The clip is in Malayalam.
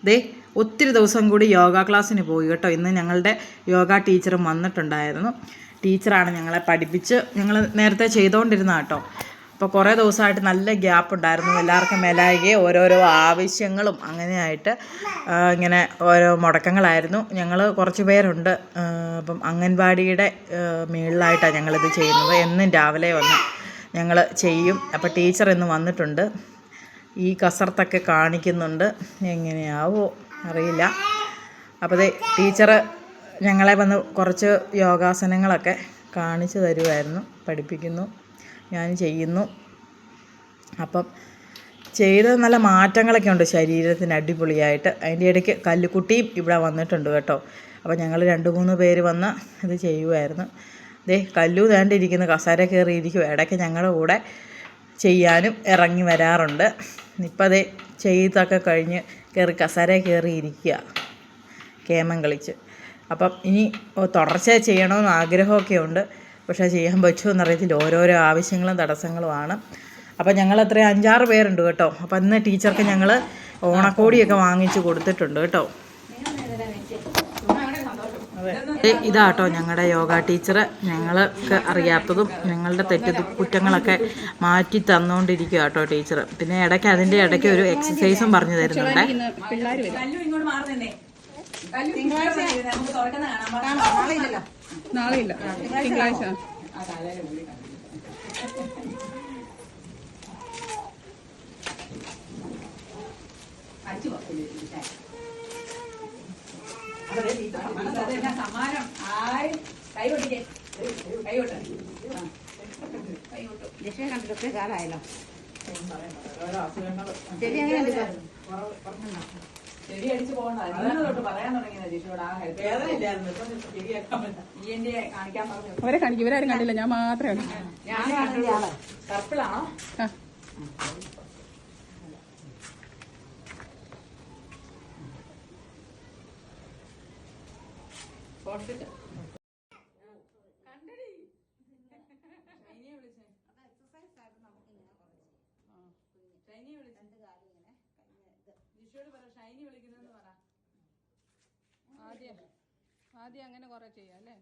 ദേ ഒത്തിരി ദിവസം കൂടി യോഗ ക്ലാസ്സിന് പോയി കേട്ടോ. ഇന്ന് ഞങ്ങളുടെ യോഗ ടീച്ചറും വന്നിട്ടുണ്ടായിരുന്നു. ടീച്ചറാണ് ഞങ്ങളെ പഠിപ്പിച്ച് ഞങ്ങൾ നേരത്തെ ചെയ്തുകൊണ്ടിരുന്ന കേട്ടോ. അപ്പോൾ കുറേ ദിവസമായിട്ട് നല്ല ഗ്യാപ്പ് ഉണ്ടായിരുന്നു. എല്ലാവർക്കും മേലായികയും ഓരോരോ ആവശ്യങ്ങളും അങ്ങനെയായിട്ട് ഇങ്ങനെ ഓരോ മുടക്കങ്ങളായിരുന്നു. ഞങ്ങൾ കുറച്ച് പേരുണ്ട്. അപ്പം അംഗൻവാടിയുടെ മുകളിലായിട്ടാണ് ഞങ്ങളിത് ചെയ്യുന്നത്. എന്നും രാവിലെ വന്ന് ഞങ്ങൾ ചെയ്യും. അപ്പോൾ ടീച്ചർ ഇന്ന് വന്നിട്ടുണ്ട്. ഈ കസർത്തൊക്കെ കാണിക്കുന്നുണ്ട്. എങ്ങനെയാവോ അറിയില്ല. അപ്പോൾ ടീച്ചർ ഞങ്ങളെ വന്ന് കുറച്ച് യോഗാസനങ്ങളൊക്കെ കാണിച്ചു തരുമായിരുന്നു, പഠിപ്പിക്കുന്നു, ഞാൻ ചെയ്യുന്നു. അപ്പം ചെയ്ത് നല്ല മാറ്റങ്ങളൊക്കെ ഉണ്ട് ശരീരത്തിന്, അടിപൊളിയായിട്ട്. അതിൻ്റെ ഇടയ്ക്ക് കല്ലുക്കുട്ടിയും ഇവിടെ വന്നിട്ടുണ്ട് കേട്ടോ. അപ്പോൾ ഞങ്ങൾ 2-3 പേര് വന്ന് ഇത് ചെയ്യുമായിരുന്നു. കല്ലു വേണ്ടിയിരിക്കുന്നു, കസേര കയറിയിരിക്കും. ഇടയ്ക്ക് ഞങ്ങളുടെ കൂടെ ചെയ്യാനും ഇറങ്ങി വരാറുണ്ട്. ഇപ്പം ചെയ്തൊക്കെ കഴിഞ്ഞ് കസേര കയറിയിരിക്കുക കേമം കളിച്ച്. അപ്പം ഇനി തുടർച്ചയായി ചെയ്യണമെന്ന് ആഗ്രഹമൊക്കെ ഉണ്ട്. പക്ഷേ ചെയ്യാൻ പറ്റുമോ എന്നറിയത്തില്ല. ഓരോരോ ആവശ്യങ്ങളും തടസ്സങ്ങളുമാണ്. അപ്പം ഞങ്ങൾ അത്ര 5-6 പേരുണ്ട് കേട്ടോ. അപ്പം ഇന്ന് ടീച്ചർക്ക് ഞങ്ങൾ ഓണക്കോടിയൊക്കെ വാങ്ങിച്ച് കൊടുത്തിട്ടുണ്ട് കേട്ടോ. ഇതാട്ടോ ഞങ്ങളുടെ യോഗ ടീച്ചർ. ഞങ്ങൾക്ക് അറിയാത്തതും ഞങ്ങളുടെ കുറ്റങ്ങളൊക്കെ മാറ്റി തന്നുകൊണ്ടിരിക്കുക കേട്ടോ ടീച്ചർ. പിന്നെ ഇടയ്ക്ക് അതിൻ്റെ ഇടയ്ക്ക് ഒരു എക്സസൈസും പറഞ്ഞു തരുന്നുണ്ട്. നാളെയില്ല, തിങ്കളാഴ്ച. സമ്മാനം ലക്ഷ്യം കണ്ടിട്ട് കാലായല്ലോ. ചെടി അടിച്ചു പോകണ്ട തൊട്ട് പറയാൻ തുടങ്ങിയത് ജിഷോട്. കാണിക്കാൻ പറഞ്ഞു. അവരെ കാണിക്കും. ഇവരാരും കണ്ടില്ല, ഞാൻ മാത്രമേ. ഞാൻ പർപ്പിളാണോ? ആദ്യം അങ്ങനെ കുറെ ചെയ്യാം അല്ലേ?